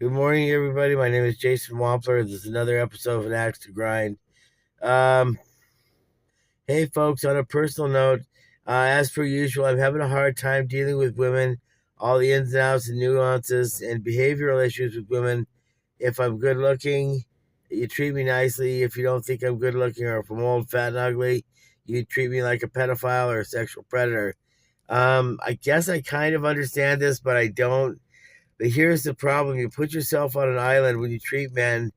Good morning, everybody. My name is Jason Wampler. This is another episode of An Axe to Grind. Um, hey, folks, on a personal note, as per usual, I'm having a hard time dealing with women, all the ins and outs and nuances and behavioral issues with women. If I'm good looking, you treat me nicely. If you don't think I'm good looking or if I'm old, fat, and ugly, you treat me like a pedophile or a sexual predator. I guess I kind of understand this, but I don't. But here's the problem: you put yourself on an island when you treat men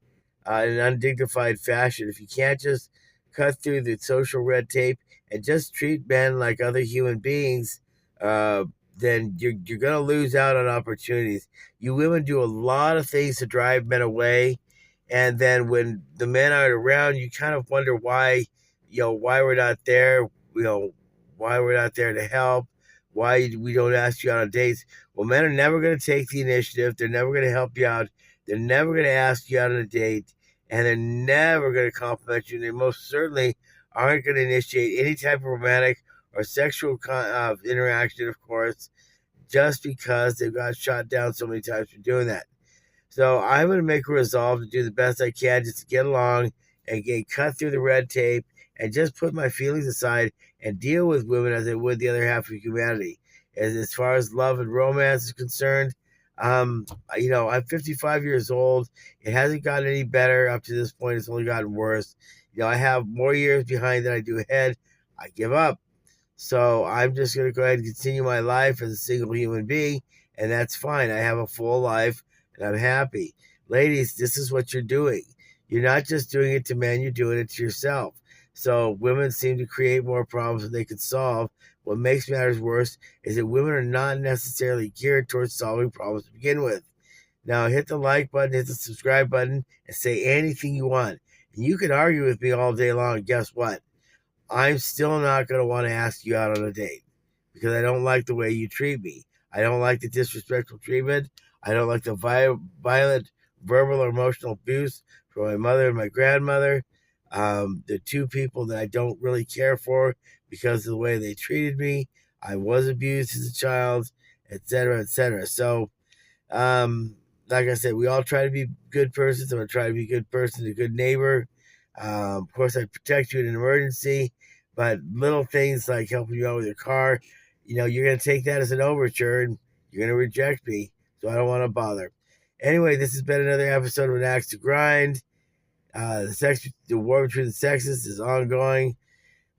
in an undignified fashion. If you can't just cut through the social red tape and just treat men like other human beings, uh, then you're gonna lose out on opportunities. You women do a lot of things to drive men away, and then when the men aren't around, you kind of wonder why, why we're not there. Why we're not there to help. Why we don't ask you out on dates. Well, men are never going to take the initiative. They're never going to help you out. They're never going to ask you out on a date, and they're never going to compliment you. And they most certainly aren't going to initiate any type of romantic or sexual interaction, of course, just because they've got shot down so many times for doing that. So I'm going to make a resolve to do the best I can just to get along and get cut through the red tape and just put my feelings aside and deal with women as I would the other half of humanity. As far as love and romance is concerned, I'm 55 years old. It hasn't gotten any better up to this point. It's only gotten worse. I have more years behind than I do ahead. I give up. So I'm just going to go ahead and continue my life as a single human being, and that's fine. I have a full life, and I'm happy. Ladies, this is what you're doing. You're not just doing it to men, you're doing it to yourself. So women seem to create more problems than they could solve. What makes matters worse is that women are not necessarily geared towards solving problems to begin with. Now hit the like button, hit the subscribe button, and say anything you want. And you can argue with me all day long, and guess what? I'm still not going to want to ask you out on a date because I don't like the way you treat me. I don't like the disrespectful treatment. I don't like the violent verbal or emotional abuse from my mother and my grandmother. The two people that I don't really care for because of the way they treated me. I was abused as a child, etc., etc. So, um, like I said, we all try to be good persons. I'm going to try to be a good person, a good neighbor. Of course, I protect you in an emergency, but little things like helping you out with your car, you're going to take that as an overture and you're going to reject me. So I don't want to bother. Anyway, this has been another episode of An Axe to Grind. The war between the sexes is ongoing.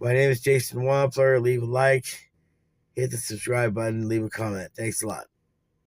My name is Jason Wampler. Leave a like, hit the subscribe button, leave a comment. Thanks a lot.